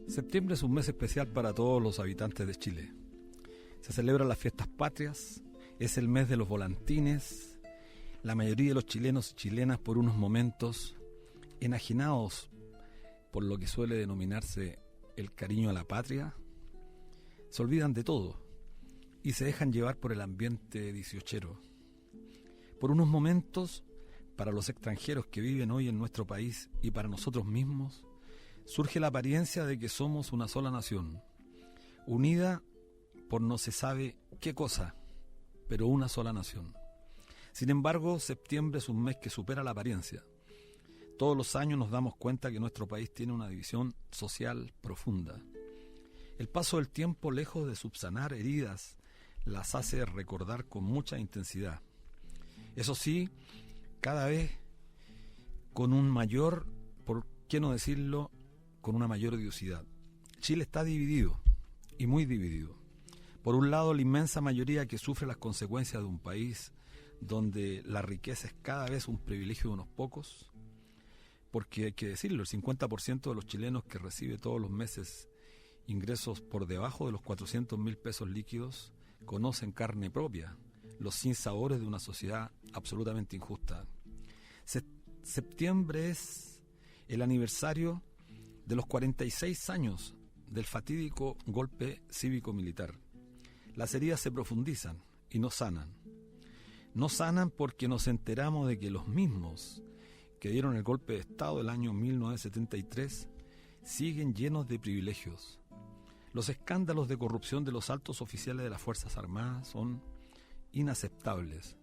Septiembre es un mes especial para todos los habitantes de Chile. Se celebran las fiestas patrias, es el mes de los volantines. La mayoría de los chilenos y chilenas, por unos momentos enajenados por lo que suele denominarse el cariño a la patria, se olvidan de todo y se dejan llevar por el ambiente dieciochero. Por unos momentos, para los extranjeros que viven hoy en nuestro país y para nosotros mismos, surge la apariencia de que somos una sola nación, unida por no se sabe qué cosa, pero una sola nación. Sin embargo, septiembre es un mes que supera la apariencia. Todos los años nos damos cuenta que nuestro país tiene una división social profunda. El paso del tiempo, lejos de subsanar heridas, las hace recordar con mucha intensidad. Eso sí, cada vez con un mayor, por qué no decirlo, con una mayor odiosidad. Chile está dividido, y muy dividido. Por un lado, la inmensa mayoría que sufre las consecuencias de un país donde la riqueza es cada vez un privilegio de unos pocos, porque hay que decirlo, el 50% de los chilenos que recibe todos los meses ingresos por debajo de los 400.000 pesos líquidos conocen carne propia los sinsabores de una sociedad absolutamente injusta. Septiembre es el aniversario de los 46 años del fatídico golpe cívico-militar. Las heridas se profundizan y no sanan. No sanan porque nos enteramos de que los mismos que dieron el golpe de Estado del año 1973 siguen llenos de privilegios. Los escándalos de corrupción de los altos oficiales de las Fuerzas Armadas son inaceptables.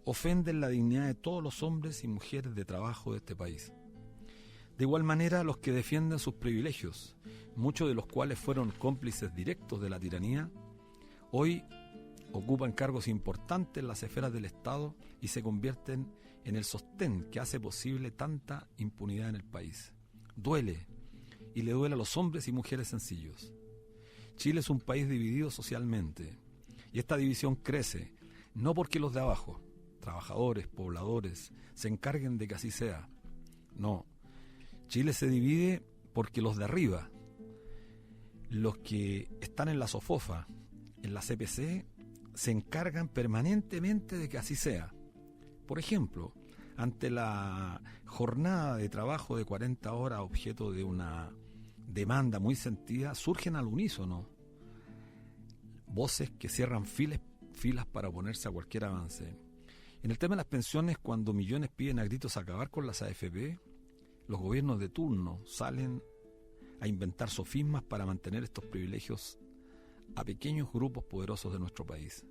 Ofenden la dignidad de todos los hombres y mujeres de trabajo de este país. De igual manera, los que defienden sus privilegios, muchos de los cuales fueron cómplices directos de la tiranía, hoy ocupan cargos importantes en las esferas del Estado y se convierten en el sostén que hace posible tanta impunidad en el país. Duele, y le duele a los hombres y mujeres sencillos. Chile es un país dividido socialmente, y esta división crece, no porque los de abajo, trabajadores, pobladores, se encarguen de que así sea. No, Chile se divide porque los de arriba, los que están en la SOFOFA, en la CPC, se encargan permanentemente de que así sea. Por ejemplo, ante la jornada de trabajo de 40 horas objeto de una demanda muy sentida, surgen al unísono voces que cierran filas para oponerse a cualquier avance. En el tema de las pensiones, cuando millones piden a gritos acabar con las AFP, los gobiernos de turno salen a inventar sofismas para mantener estos privilegios a pequeños grupos poderosos de nuestro país,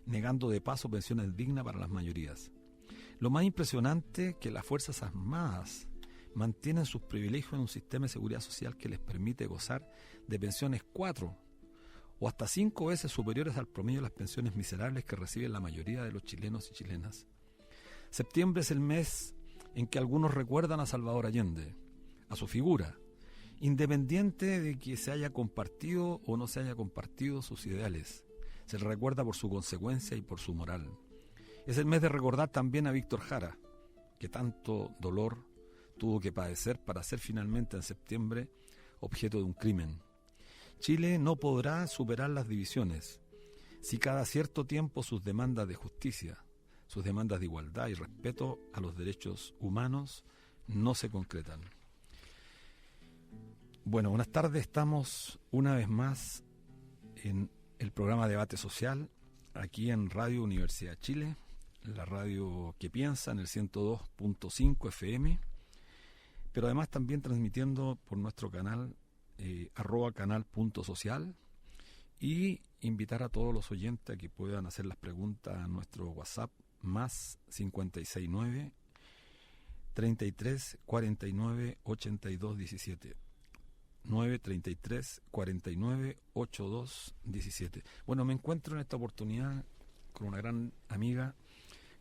negando de paso pensiones dignas para las mayorías. Lo más impresionante es que las Fuerzas Armadas mantienen sus privilegios en un sistema de seguridad social que les permite gozar de pensiones 4 o hasta 5 veces superiores al promedio de las pensiones miserables que reciben la mayoría de los chilenos y chilenas. Septiembre es el mes en que algunos recuerdan a Salvador Allende, a su figura, independiente de que se haya compartido o no se haya compartido sus ideales. Se le recuerda por su consecuencia y por su moral. Es el mes de recordar también a Víctor Jara, que tanto dolor tuvo que padecer para ser finalmente en septiembre objeto de un crimen. Chile no podrá superar las divisiones si cada cierto tiempo sus demandas de justicia, sus demandas de igualdad y respeto a los derechos humanos no se concretan. Bueno, buenas tardes. Estamos una vez más en el programa Debate Social, aquí en Radio Universidad de Chile, la radio que piensa en el 102.5 FM, pero además también transmitiendo por nuestro canal @canal.social, y invitar a todos los oyentes a que puedan hacer las preguntas a nuestro WhatsApp más 569 33 49 82 17 933 49 82 17. Bueno, me encuentro en esta oportunidad con una gran amiga,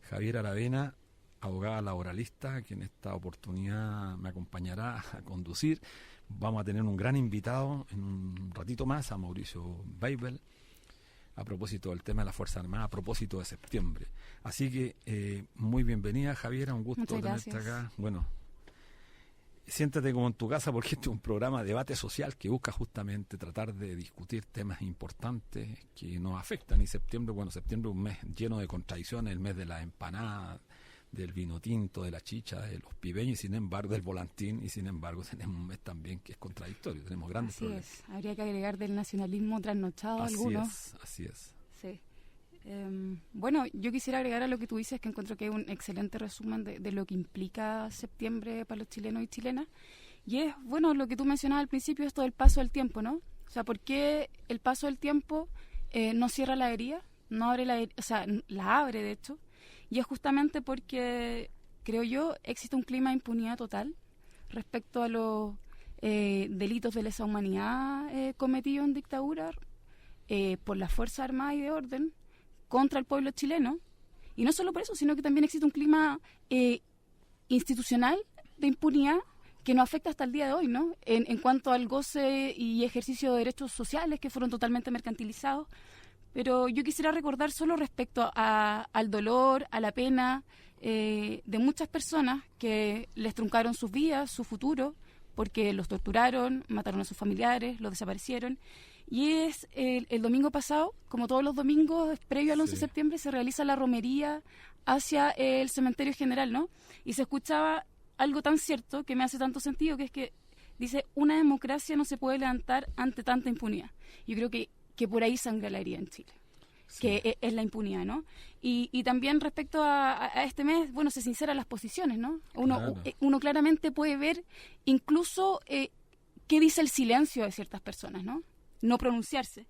Javiera Aravena, abogada laboralista, que en esta oportunidad me acompañará a conducir. Vamos a tener un gran invitado en un ratito más, a Mauricio Weibel, a propósito del tema de la Fuerza Armada, a propósito de septiembre. Así que muy bienvenida, Javiera, un gusto tenerte acá. Bueno, siéntate como en tu casa, porque este es un programa de debate social que busca justamente tratar de discutir temas importantes que nos afectan. Y septiembre es un mes lleno de contradicciones, el mes de la empanada, del vino tinto, de la chicha, de los pibeños, y sin embargo del volantín, y sin embargo tenemos un mes también que es contradictorio, tenemos grandes problemas. Así es, habría que agregar del nacionalismo trasnochado algunos. Así es. Sí. Bueno, yo quisiera agregar a lo que tú dices, que encuentro que es un excelente resumen de lo que implica septiembre para los chilenos y chilenas, y es, bueno, lo que tú mencionabas al principio, esto del paso del tiempo, ¿no? O sea, ¿por qué el paso del tiempo no cierra la herida? No abre o sea, la abre, de hecho, y es justamente porque, creo yo, existe un clima de impunidad total respecto a los delitos de lesa humanidad cometidos en dictadura por las Fuerzas Armadas y de Orden contra el pueblo chileno, y no solo por eso, sino que también existe un clima institucional de impunidad que nos afecta hasta el día de hoy, ¿no? En cuanto al goce y ejercicio de derechos sociales que fueron totalmente mercantilizados. Pero yo quisiera recordar solo respecto al dolor, a la pena de muchas personas que les truncaron sus vidas, su futuro, porque los torturaron, mataron a sus familiares, los desaparecieron. Y es el domingo pasado, como todos los domingos, previo al 11 de septiembre, se realiza la romería hacia el cementerio general, ¿no? Y se escuchaba algo tan cierto que me hace tanto sentido, que es que dice, una democracia no se puede levantar ante tanta impunidad. Yo creo que por ahí sangra la herida en Chile, que es la impunidad, ¿no? Y también respecto a este mes, bueno, se sinceran las posiciones, ¿no? Uno claramente puede ver incluso qué dice el silencio de ciertas personas, ¿no? No pronunciarse.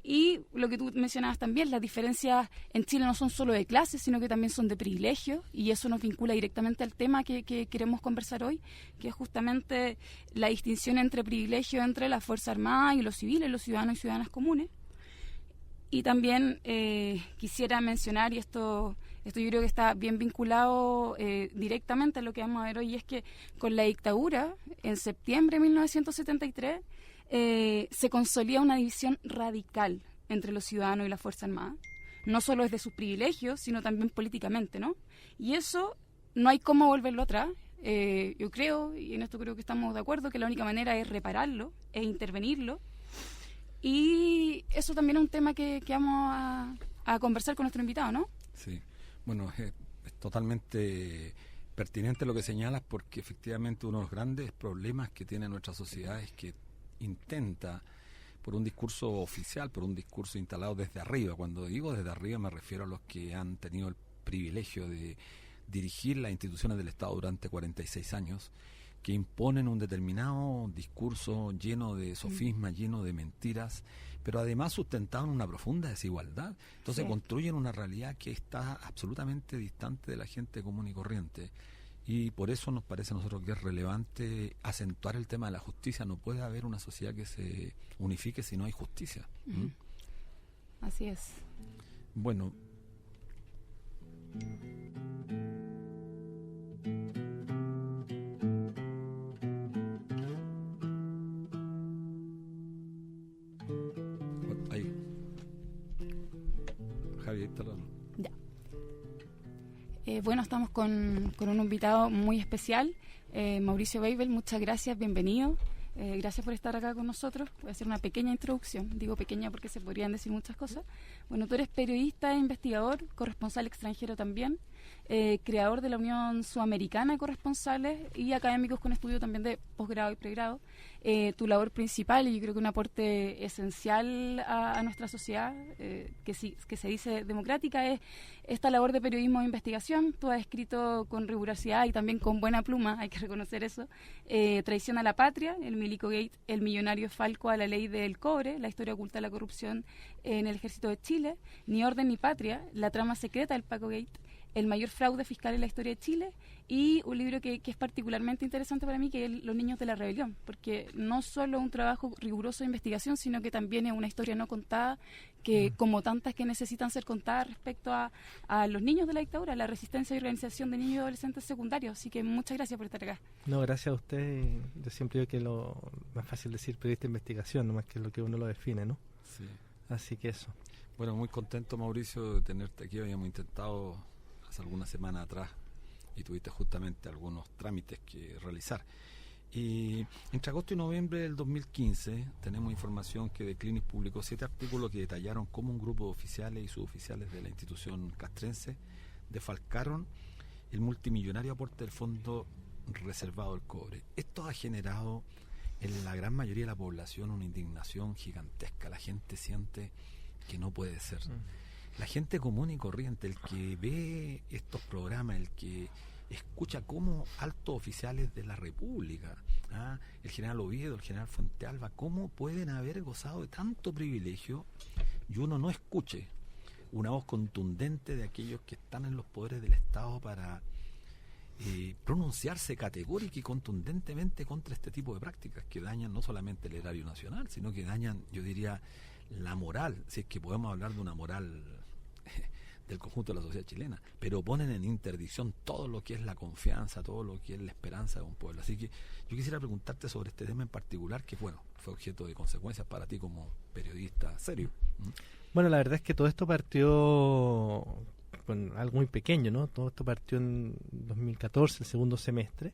Y lo que tú mencionabas también, las diferencias en Chile no son solo de clases, sino que también son de privilegios, y eso nos vincula directamente al tema que queremos conversar hoy, que es justamente la distinción entre privilegios entre la Fuerza Armada y los civiles, los ciudadanos y ciudadanas comunes. Y también quisiera mencionar, y esto yo creo que está bien vinculado directamente a lo que vamos a ver hoy, y es que con la dictadura, en septiembre de 1973, se consolida una división radical entre los ciudadanos y la Fuerza Armada, no solo desde sus privilegios, sino también políticamente, ¿no? Y eso no hay cómo volverlo atrás. Yo creo, y en esto creo que estamos de acuerdo, que la única manera es repararlo, es intervenirlo, y eso también es un tema que vamos a conversar con nuestro invitado, ¿no? Sí, bueno, es totalmente pertinente lo que señalas, porque efectivamente uno de los grandes problemas que tiene nuestra sociedad es que intenta, por un discurso oficial, por un discurso instalado desde arriba. Cuando digo desde arriba me refiero a los que han tenido el privilegio de dirigir las instituciones del Estado durante 46 años, que imponen un determinado discurso lleno de sofismas, lleno de mentiras, pero además sustentado en una profunda desigualdad. Entonces construyen una realidad que está absolutamente distante de la gente común y corriente. Y por eso nos parece a nosotros que es relevante acentuar el tema de la justicia. No puede haber una sociedad que se unifique si no hay justicia. Así es. Bueno. Ahí. Javier, ya. Bueno, estamos con un invitado muy especial, Mauricio Weibel. Muchas gracias, bienvenido. Gracias por estar acá con nosotros. Voy a hacer una pequeña introducción. Digo pequeña porque se podrían decir muchas cosas. Bueno, tú eres periodista e investigador, corresponsal extranjero también, creador de la Unión Sudamericana de Corresponsales y académicos con estudio también de posgrado y pregrado. Tu labor principal, y yo creo que un aporte esencial a nuestra sociedad, que se dice democrática, es esta labor de periodismo de investigación. Tú has escrito con rigurosidad y también con buena pluma, hay que reconocer eso, Traición a la Patria, El Milico Gate, El Millonario Falco a la Ley del Cobre, La Historia Oculta de la Corrupción en el Ejército de Chile, Ni Orden ni Patria, La Trama Secreta del Paco Gate, El Mayor Fraude Fiscal en la Historia de Chile, y un libro que es particularmente interesante para mí, que es Los Niños de la Rebelión, porque no solo un trabajo riguroso de investigación, sino que también es una historia no contada, que como tantas que necesitan ser contadas respecto a los niños de la dictadura, la resistencia y organización de niños y adolescentes secundarios. Así que muchas gracias por estar acá. No, gracias a usted. Yo siempre digo que lo más fácil decir periodista de investigación, nomás que lo que uno lo define, ¿no? Sí. Así que eso. Bueno, muy contento, Mauricio, de tenerte aquí. Habíamos intentado hace algunas semanas atrás y tuviste justamente algunos trámites que realizar. Y entre agosto y noviembre del 2015 tenemos información que The Clinic publicó 7 artículos que detallaron cómo un grupo de oficiales y suboficiales de la institución castrense defalcaron el multimillonario aporte del fondo reservado del cobre. Esto ha generado en la gran mayoría de la población una indignación gigantesca. La gente siente que no puede ser. La gente común y corriente, el que ve estos programas, el que escucha cómo altos oficiales de la República, el general Oviedo, el general Fuentealba, cómo pueden haber gozado de tanto privilegio y uno no escuche una voz contundente de aquellos que están en los poderes del Estado para pronunciarse categórica y contundentemente contra este tipo de prácticas que dañan no solamente el erario nacional, sino que dañan, yo diría, la moral, si es que podemos hablar de una moral del conjunto de la sociedad chilena, pero ponen en interdicción todo lo que es la confianza, todo lo que es la esperanza de un pueblo. Así que yo quisiera preguntarte sobre este tema en particular, que bueno, fue objeto de consecuencias para ti como periodista serio. Bueno, la verdad es que todo esto partió con algo muy pequeño, ¿no? Todo esto partió en 2014, el segundo semestre.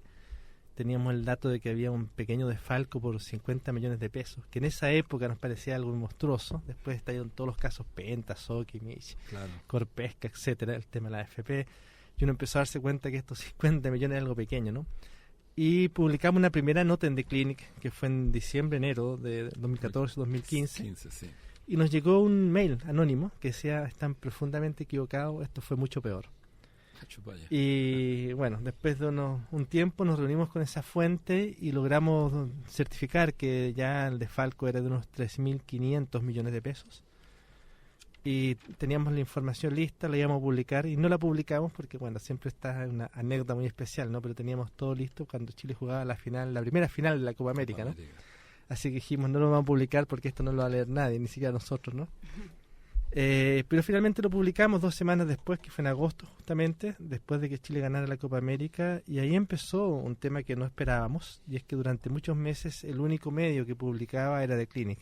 Teníamos el dato de que había un pequeño desfalco por 50 millones de pesos, que en esa época nos parecía algo monstruoso. Después estallaron todos los casos Penta, Sokimich, Corpesca, etcétera, el tema de la AFP, y uno empezó a darse cuenta que estos 50 millones era algo pequeño, ¿no? Y publicamos una primera nota en The Clinic, que fue en diciembre, enero de 2014-2015, sí. Y nos llegó un mail anónimo que decía: están profundamente equivocados, esto fue mucho peor. Y bueno, después de un tiempo nos reunimos con esa fuente y logramos certificar que ya el desfalco era de unos 3.500 millones de pesos. Y teníamos la información lista, la íbamos a publicar y no la publicamos porque, bueno, siempre está una anécdota muy especial, ¿no? Pero teníamos todo listo cuando Chile jugaba la primera final de la Copa América, ¿no? Así que dijimos, no lo vamos a publicar porque esto no lo va a leer nadie, ni siquiera nosotros, ¿no? Pero finalmente lo publicamos 2 semanas después, que fue en agosto justamente, después de que Chile ganara la Copa América, y ahí empezó un tema que no esperábamos, y es que durante muchos meses el único medio que publicaba era The Clinic.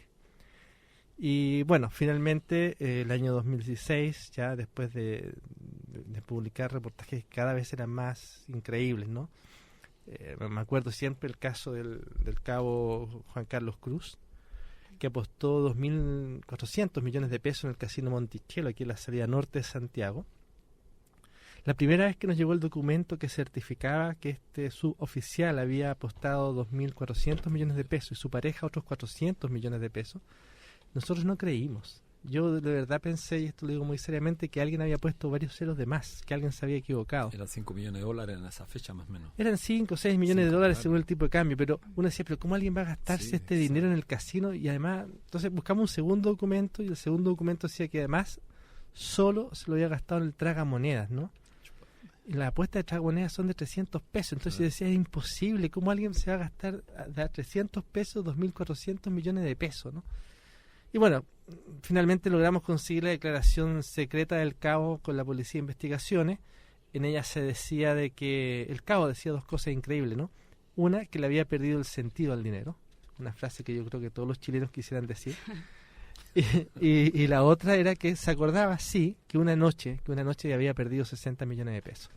Y bueno, finalmente el año 2016, ya después de publicar reportajes que cada vez eran más increíbles, ¿no? Me acuerdo siempre el caso del cabo Juan Carlos Cruz, que apostó 2.400 millones de pesos en el Casino Monticello, aquí en la salida norte de Santiago. La primera vez que nos llegó el documento que certificaba que este suboficial había apostado 2.400 millones de pesos y su pareja otros 400 millones de pesos, nosotros no creímos. Yo de verdad pensé, y esto lo digo muy seriamente, que alguien había puesto varios ceros de más, que alguien se había equivocado. Eran 5 millones de dólares en esa fecha más o menos. Eran 5 o 6 millones de dólares según el tipo de cambio, pero uno decía, pero ¿cómo alguien va a gastarse este dinero en el casino? Y además, entonces buscamos un segundo documento y el segundo documento decía que además solo se lo había gastado en el tragamonedas, ¿no? Y las apuestas de tragamonedas son de 300 pesos, entonces yo decía, es imposible, ¿cómo alguien se va a gastar de 300 pesos 2.400 millones de pesos, ¿no? Y bueno, finalmente logramos conseguir la declaración secreta del cabo con la Policía de Investigaciones. En ella se decía de que el cabo decía 2 cosas increíbles, ¿no? Una, que le había perdido el sentido al dinero, una frase que yo creo que todos los chilenos quisieran decir. Y la otra era que se acordaba, sí, que una noche había perdido 60 millones de pesos.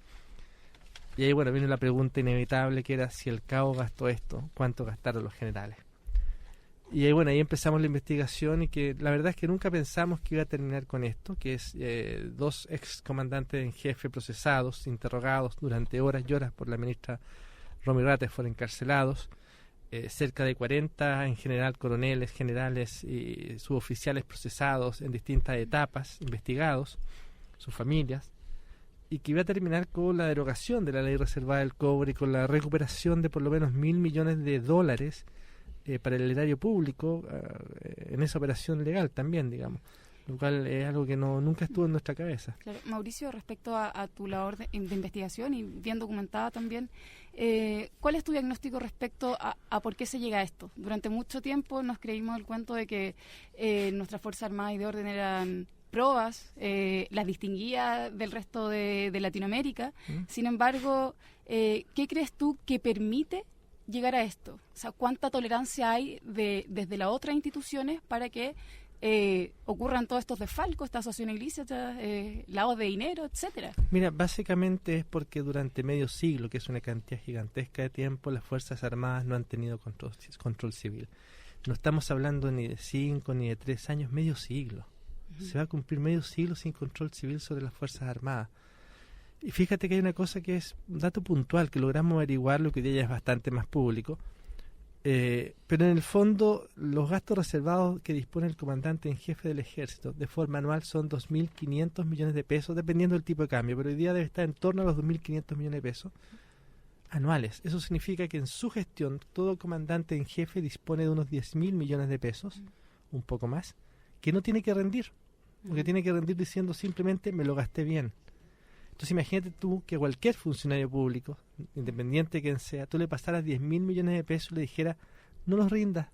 Y ahí, bueno, vino la pregunta inevitable, que era si el cabo gastó esto, ¿cuánto gastaron los generales? Y ahí, bueno, ahí empezamos la investigación, y que la verdad es que nunca pensamos que iba a terminar con esto, que es 2 excomandantes en jefe procesados, interrogados durante horas y horas por la ministra Romy Rates, fueron encarcelados, cerca de 40 en general coroneles, generales y suboficiales procesados en distintas etapas, investigados, sus familias, y que iba a terminar con la derogación de la ley reservada del cobre y con la recuperación de por lo menos $1.000 millones para el erario público en esa operación legal también, digamos, lo cual es algo que nunca estuvo en nuestra cabeza. Claro, Mauricio, respecto a tu labor de investigación y bien documentada también, ¿cuál es tu diagnóstico respecto a por qué se llega a esto? Durante mucho tiempo nos creímos el cuento de que nuestras Fuerzas Armadas y de Orden eran probas, las distinguía del resto de Latinoamérica. Sin embargo, ¿qué crees tú que permite llegar a esto? O sea, ¿cuánta tolerancia hay desde las otras instituciones para que ocurran todos estos desfalcos, esta asociación ilícita, lavado de dinero, etcétera. Mira, básicamente es porque durante medio siglo, que es una cantidad gigantesca de tiempo, las Fuerzas Armadas no han tenido control civil. No estamos hablando ni de 5 ni de 3 años, medio siglo. Se va a cumplir medio siglo sin control civil sobre las Fuerzas Armadas. Y fíjate que hay una cosa que es un dato puntual, que logramos averiguar, lo que hoy día ya es bastante más público, pero en el fondo los gastos reservados que dispone el comandante en jefe del ejército de forma anual son 2.500 millones de pesos, dependiendo del tipo de cambio, pero hoy día debe estar en torno a los 2.500 millones de pesos anuales. Eso significa que en su gestión todo comandante en jefe dispone de unos 10.000 millones de pesos, un poco más, que no tiene que rendir, porque tiene que rendir diciendo simplemente me lo gasté bien. Entonces imagínate tú que cualquier funcionario público, independiente de quien sea, tú le pasaras 10.000 millones de pesos y le dijera no los rindas.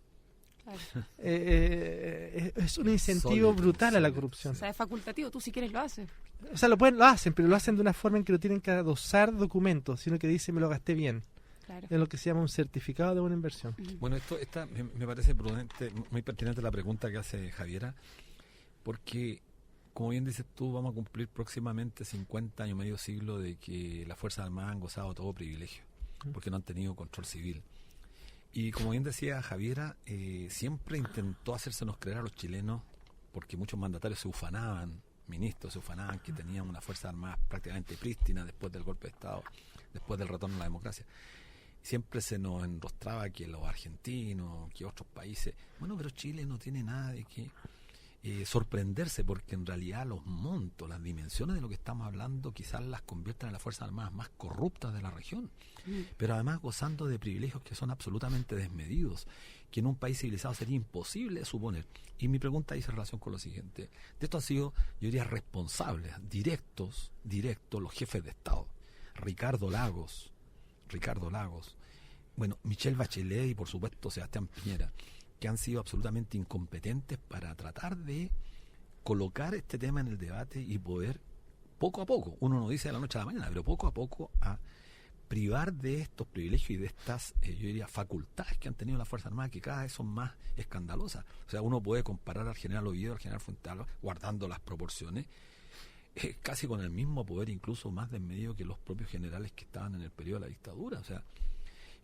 Claro. Es un incentivo brutal a la corrupción. O sea, es facultativo, tú si quieres lo haces. O sea, lo hacen, pero lo hacen de una forma en que no tienen que adosar documentos, sino que dice me lo gasté bien. Claro. Es lo que se llama un certificado de buena inversión. Bueno, me parece prudente, muy pertinente la pregunta que hace Javiera, porque, como bien dices tú, vamos a cumplir próximamente 50 años, medio siglo de que las Fuerzas Armadas han gozado todo privilegio, porque no han tenido control civil. Y como bien decía Javiera, siempre intentó hacérsenos creer a los chilenos, porque muchos mandatarios se ufanaban, ministros se ufanaban que tenían una Fuerza Armada prácticamente prístina después del golpe de Estado, después del retorno a la democracia. Siempre se nos enrostraba que los argentinos, que otros países, bueno, pero Chile no tiene nada de que sorprenderse, porque en realidad los montos, las dimensiones de lo que estamos hablando quizás las conviertan en las Fuerzas Armadas más corruptas de la región, pero además gozando de privilegios que son absolutamente desmedidos, que en un país civilizado sería imposible suponer. Y mi pregunta dice en relación con lo siguiente: de esto han sido, yo diría, responsables directos los jefes de Estado, Ricardo Lagos, bueno, Michelle Bachelet y por supuesto Sebastián Piñera, que han sido absolutamente incompetentes para tratar de colocar este tema en el debate y poder, poco a poco, uno no dice de la noche a la mañana, pero poco a poco, a privar de estos privilegios y de estas, yo diría, facultades que han tenido las Fuerzas Armadas, que cada vez son más escandalosas. O sea, uno puede comparar al general Oviedo, al general Fuentealba, guardando las proporciones, casi con el mismo poder, incluso más desmedido que los propios generales que estaban en el periodo de la dictadura. O sea,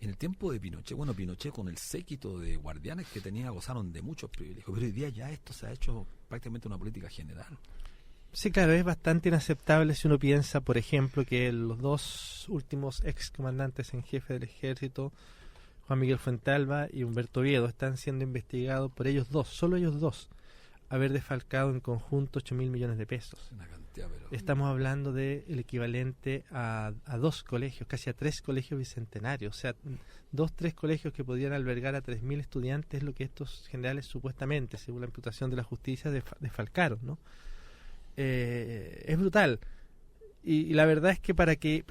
en el tiempo de Pinochet, bueno, Pinochet con el séquito de guardianes que tenía gozaron de muchos privilegios, pero hoy día ya esto se ha hecho prácticamente una política general. Sí, claro, es bastante inaceptable si uno piensa, por ejemplo, que los dos últimos excomandantes en jefe del ejército, Juan Miguel Fuentealba y Humberto Oviedo, están siendo investigados por ellos dos, solo ellos dos, haber defalcado en conjunto 8.000 millones de pesos. Una cantidad, pero... Estamos hablando del equivalente a 2 colegios, casi a 3 colegios bicentenarios, o sea, 3 colegios que podían albergar a 3.000 estudiantes, lo que estos generales supuestamente, según la imputación de la justicia, defalcaron, ¿no? Es brutal. Y la verdad es que para que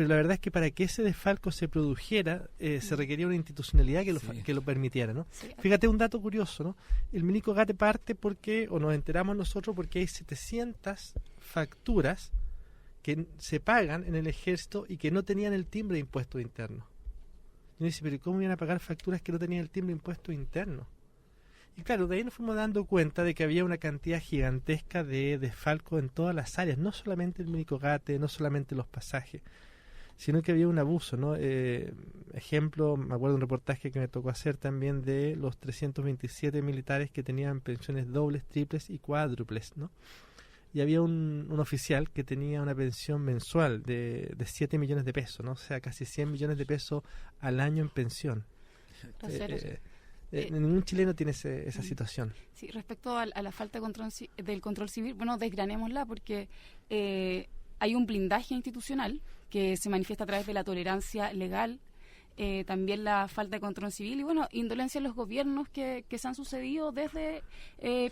ese desfalco se produjera, se requería una institucionalidad que lo permitiera, ¿no? Sí. Fíjate un dato curioso, ¿no? El Milico Gate parte porque, o nos enteramos nosotros, porque hay 700 facturas que se pagan en el ejército y que no tenían el timbre de impuestos internos. Y uno dice, pero ¿cómo iban a pagar facturas que no tenían el timbre de impuestos internos? Y claro, de ahí nos fuimos dando cuenta de que había una cantidad gigantesca de desfalco en todas las áreas, no solamente el Minicogate, no solamente los pasajes, sino que había un abuso, ¿no? Ejemplo, me acuerdo de un reportaje que me tocó hacer también de los 327 militares que tenían pensiones dobles, triples y cuádruples, ¿no? Y había un oficial que tenía una pensión mensual de 7 millones de pesos, ¿no? O sea, casi 100 millones de pesos al año en pensión. Ningún chileno tiene esa situación. Sí, respecto a la falta de del control civil, bueno, desgranémosla porque hay un blindaje institucional que se manifiesta a través de la tolerancia legal, también la falta de control civil y, bueno, indolencia en los gobiernos que se han sucedido desde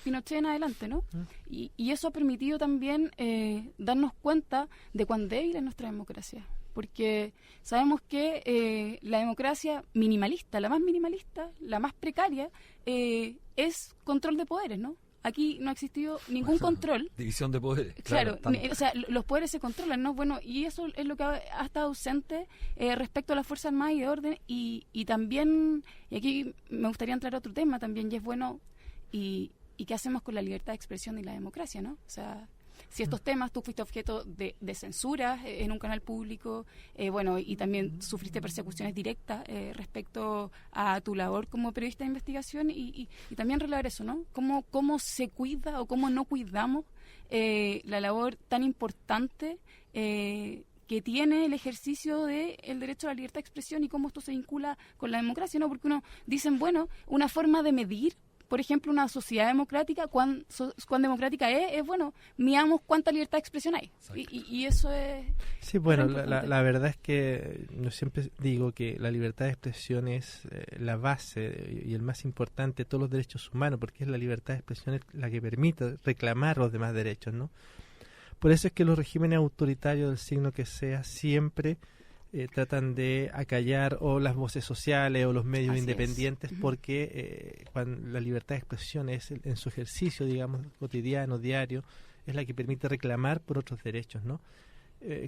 Pinochet en adelante, ¿no? Y eso ha permitido también darnos cuenta de cuán débil es nuestra democracia. Porque sabemos que la democracia minimalista, la más precaria, es control de poderes, ¿no? Aquí no ha existido ningún control. División de poderes. Claro, o sea, los poderes se controlan, ¿no? Bueno, y eso es lo que ha estado ausente respecto a las Fuerzas Armadas y de orden. Y también, y aquí me gustaría entrar a otro tema también, y es bueno, y ¿y qué hacemos con la libertad de expresión y la democracia, no? O sea, si estos temas tú fuiste objeto de censura en un canal público, bueno, y también sufriste persecuciones directas respecto a tu labor como periodista de investigación y también relevar eso, ¿no? ¿Cómo se cuida o cómo no cuidamos la labor tan importante que tiene el ejercicio del derecho a la libertad de expresión y cómo esto se vincula con la democracia, ¿no? Porque dicen, bueno, una forma de medir, por ejemplo, una sociedad democrática, cuán democrática es, bueno, midamos cuánta libertad de expresión hay. Y eso es... Sí, bueno, la verdad es que yo siempre digo que la libertad de expresión es la base y el más importante de todos los derechos humanos, porque es la libertad de expresión la que permite reclamar los demás derechos, ¿no? Por eso es que los regímenes autoritarios del signo que sea siempre tratan de acallar o las voces sociales o los medios independientes, porque cuando la libertad de expresión es en su ejercicio, digamos, cotidiano, diario, es la que permite reclamar por otros derechos, ¿no?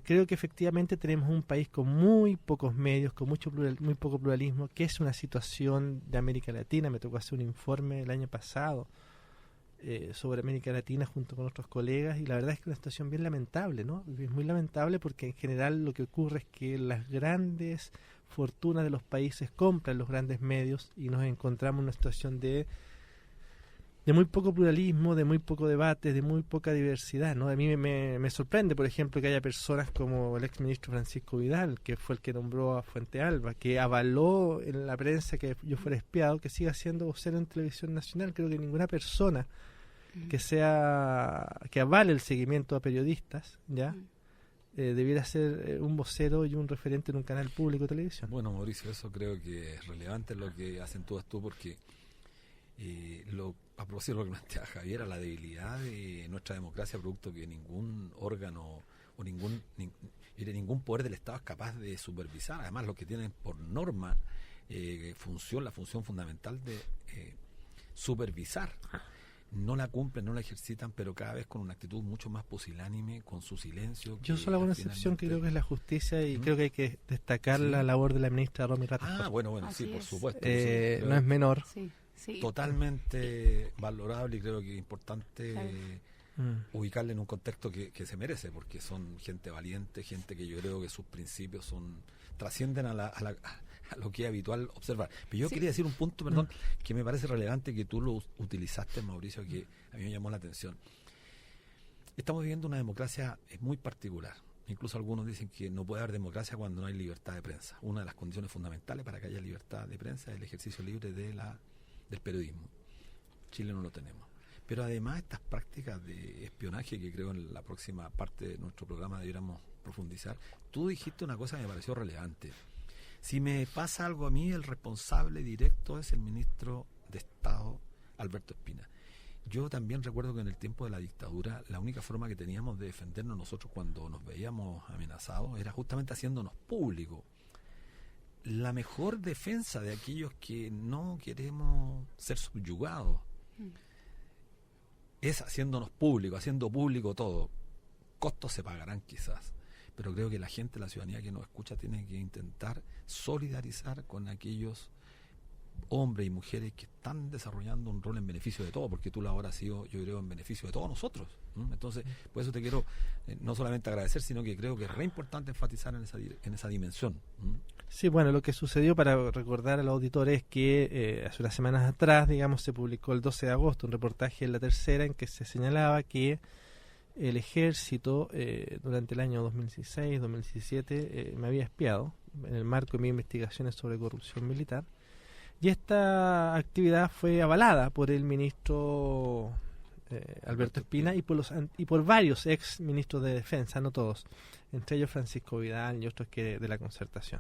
Creo que efectivamente tenemos un país con muy pocos medios, con muy poco pluralismo, que es una situación de América Latina. Me tocó hacer un informe el año pasado sobre América Latina junto con otros colegas, y la verdad es que es una situación bien lamentable, ¿no? Es muy lamentable porque en general lo que ocurre es que las grandes fortunas de los países compran los grandes medios y nos encontramos en una situación de muy poco pluralismo, de muy poco debate, de muy poca diversidad, ¿no? A mí me sorprende, por ejemplo, que haya personas como el exministro Francisco Vidal, que fue el que nombró a Fuente Alba, que avaló en la prensa que yo fuera espiado, que siga siendo vocero en Televisión Nacional. Creo que ninguna persona que avale el seguimiento a periodistas, ¿ya? Debiera ser un vocero y un referente en un canal público de televisión. Bueno, Mauricio, eso creo que es relevante lo que acentúas tú, porque a propósito de lo que plantea Javier, a la debilidad de nuestra democracia, producto que ningún órgano o ningún poder del Estado es capaz de supervisar. Además, lo que tienen por norma la función fundamental de supervisar, no la cumplen, no la ejercitan, pero cada vez con una actitud mucho más pusilánime, con su silencio. Yo solo hago una excepción que creo que es la justicia, y creo que hay que destacar la labor de la ministra Romy Rattenberg. Bueno, sí, por supuesto. No es menor. Sí. Totalmente valorable, y creo que es importante ubicarle en un contexto que se merece, porque son gente valiente, gente que yo creo que sus principios trascienden a lo que es habitual observar. Pero yo quería decir un punto, perdón, que me parece relevante, que tú lo utilizaste, Mauricio, que a mí me llamó la atención. Estamos viviendo una democracia muy particular. Incluso algunos dicen que no puede haber democracia cuando no hay libertad de prensa. Una de las condiciones fundamentales para que haya libertad de prensa es el ejercicio libre del periodismo. Chile no lo tenemos. Pero además estas prácticas de espionaje, que creo en la próxima parte de nuestro programa debiéramos profundizar. Tú dijiste una cosa que me pareció relevante. Si me pasa algo a mí, el responsable directo es el ministro de Estado, Alberto Espina. Yo también recuerdo que en el tiempo de la dictadura, la única forma que teníamos de defendernos nosotros cuando nos veíamos amenazados era justamente haciéndonos público. La mejor defensa de aquellos que no queremos ser subyugados es haciéndonos público, haciendo público todo. Costos se pagarán quizás, pero creo que la gente, la ciudadanía que nos escucha, tiene que intentar solidarizar con aquellos hombres y mujeres que están desarrollando un rol en beneficio de todos, porque tú la ahora has sido, yo creo, en beneficio de todos nosotros. Entonces, por eso te quiero no solamente agradecer, sino que creo que es re importante enfatizar en esa dimensión. Sí, bueno, lo que sucedió, para recordar a los auditores, es que hace unas semanas atrás, digamos, se publicó el 12 de agosto un reportaje en La Tercera en que se señalaba que el ejército durante el año 2016-2017 me había espiado en el marco de mis investigaciones sobre corrupción militar, y esta actividad fue avalada por el ministro Alberto Espina y por varios ex ministros de defensa, no todos, entre ellos Francisco Vidal y otros que de la Concertación.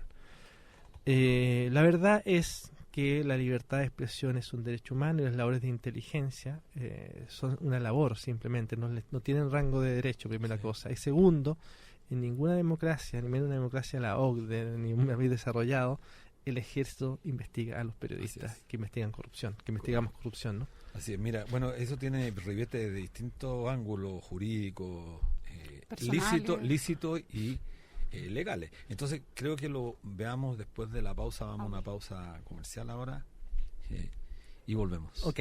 La verdad es que la libertad de expresión es un derecho humano, y las labores de inteligencia son una labor, simplemente no tienen rango de derecho, primera cosa. Y segundo, en ninguna democracia, ni menos una democracia la OCDE, ni un país desarrollado, el ejército investiga a los periodistas que investigan corrupción, que investigamos corrupción, ¿no? Así es, mira, bueno, eso tiene ribete de distintos ángulos jurídicos, lícito y legales. Entonces creo que lo veamos después de la pausa. Vamos a una pausa comercial ahora y volvemos. Ok.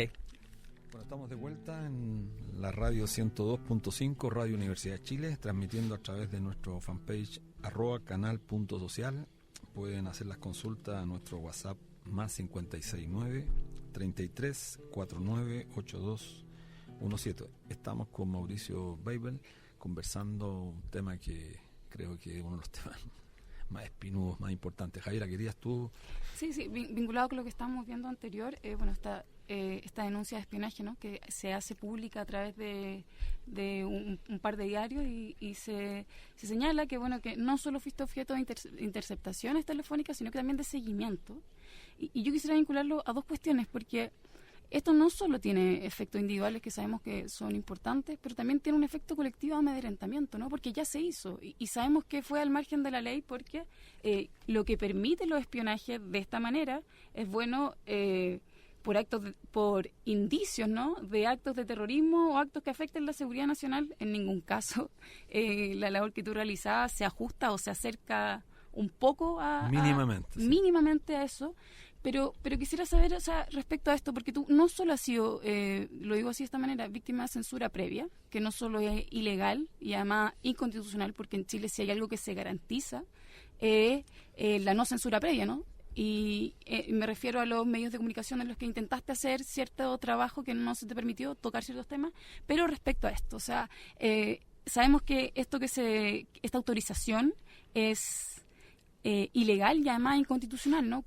Bueno, estamos de vuelta en la radio 102.5, Radio Universidad de Chile, transmitiendo a través de nuestro fanpage @canal.social. Pueden hacer las consultas a nuestro WhatsApp más 569 33 49 82 17. Estamos con Mauricio Weibel conversando un tema que creo que es uno de los temas más espinudos, más importantes. Javiera, ¿querías tú? Sí, vinculado con lo que estábamos viendo anterior, esta denuncia de espionaje, ¿no?, que se hace pública a través de un par de diarios y se señala que, bueno, que no solo fuiste objeto de interceptaciones telefónicas, sino que también de seguimiento. Y yo quisiera vincularlo a dos cuestiones, porque esto no solo tiene efectos individuales que sabemos que son importantes, pero también tiene un efecto colectivo de amedrentamiento, ¿no? Porque ya se hizo y sabemos que fue al margen de la ley, porque lo que permite los espionajes de esta manera es bueno por indicios, ¿no?, de actos de terrorismo o actos que afecten la seguridad nacional. En ningún caso la labor que tú realizabas se ajusta o se acerca un poco mínimamente a eso. Pero quisiera saber, o sea, respecto a esto, porque tú no solo has sido, lo digo así de esta manera, víctima de censura previa, que no solo es ilegal y además inconstitucional, porque en Chile si hay algo que se garantiza, la no censura previa, ¿no? Y me refiero a los medios de comunicación en los que intentaste hacer cierto trabajo que no se te permitió tocar ciertos temas. Pero respecto a esto, o sea, sabemos que esta autorización es ilegal y además inconstitucional, ¿no?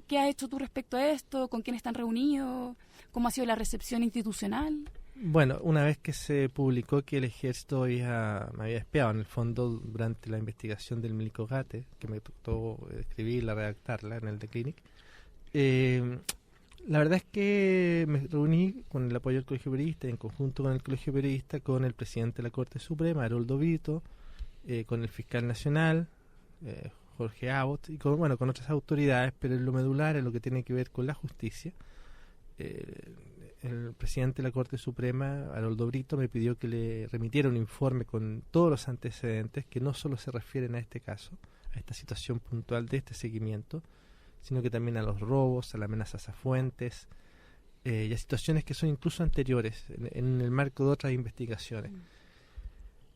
¿Qué has hecho tú respecto a esto? ¿Con quién están reunidos? ¿Cómo ha sido la recepción institucional? Bueno, una vez que se publicó que el ejército me había espiado, en el fondo, durante la investigación del Milico Gate, que me tocó escribirla, redactarla en el The Clinic, la verdad es que me reuní con el apoyo del Colegio Periodista, en conjunto con el Colegio Periodista, con el presidente de la Corte Suprema, Haroldo Brito, con el fiscal nacional, Jorge Abbott, y con otras autoridades, pero en lo medular, en lo que tiene que ver con la justicia, el presidente de la Corte Suprema, Haroldo Brito, me pidió que le remitiera un informe con todos los antecedentes que no solo se refieren a este caso, a esta situación puntual de este seguimiento, sino que también a los robos, a las amenazas a fuentes y a situaciones que son incluso anteriores en el marco de otras investigaciones.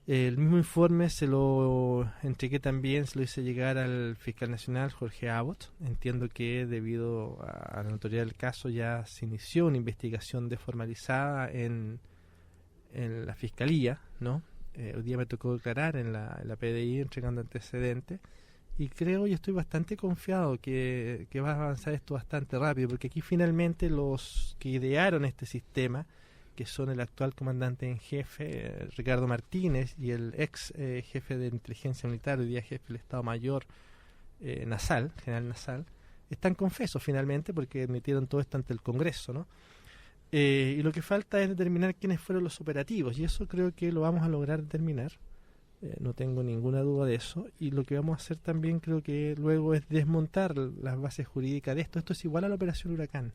El mismo informe se lo entregué también, se lo hice llegar al fiscal nacional Jorge Abbott. Entiendo que debido a la notoriedad del caso ya se inició una investigación desformalizada en la fiscalía, ¿no? Hoy día me tocó declarar en la PDI entregando antecedentes y creo y estoy bastante confiado que va a avanzar esto bastante rápido, porque aquí finalmente los que idearon este sistema, que son el actual comandante en jefe, Ricardo Martínez, y el ex jefe de inteligencia militar, hoy día jefe del Estado Mayor, general Nasal, están confesos finalmente porque admitieron todo esto ante el Congreso, ¿no? Y lo que falta es determinar quiénes fueron los operativos, y eso creo que lo vamos a lograr determinar, no tengo ninguna duda de eso, y lo que vamos a hacer también creo que luego es desmontar las bases jurídicas de esto. Esto es igual a la operación Huracán.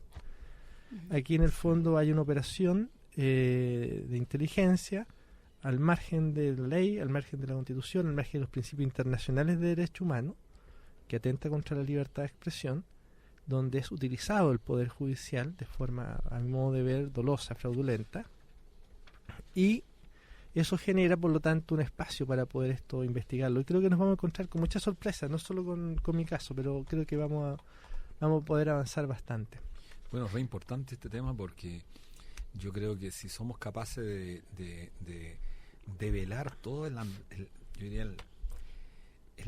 Aquí en el fondo hay una operación de inteligencia al margen de la ley, al margen de la Constitución, al margen de los principios internacionales de derechos humanos, que atenta contra la libertad de expresión, donde es utilizado el Poder Judicial de forma, a mi modo de ver, dolosa, fraudulenta, y eso genera, por lo tanto, un espacio para poder esto investigarlo. Y creo que nos vamos a encontrar con mucha sorpresa, no solo con mi caso, pero creo que vamos a poder avanzar bastante. Bueno, es re importante este tema porque yo creo que si somos capaces de velar todo el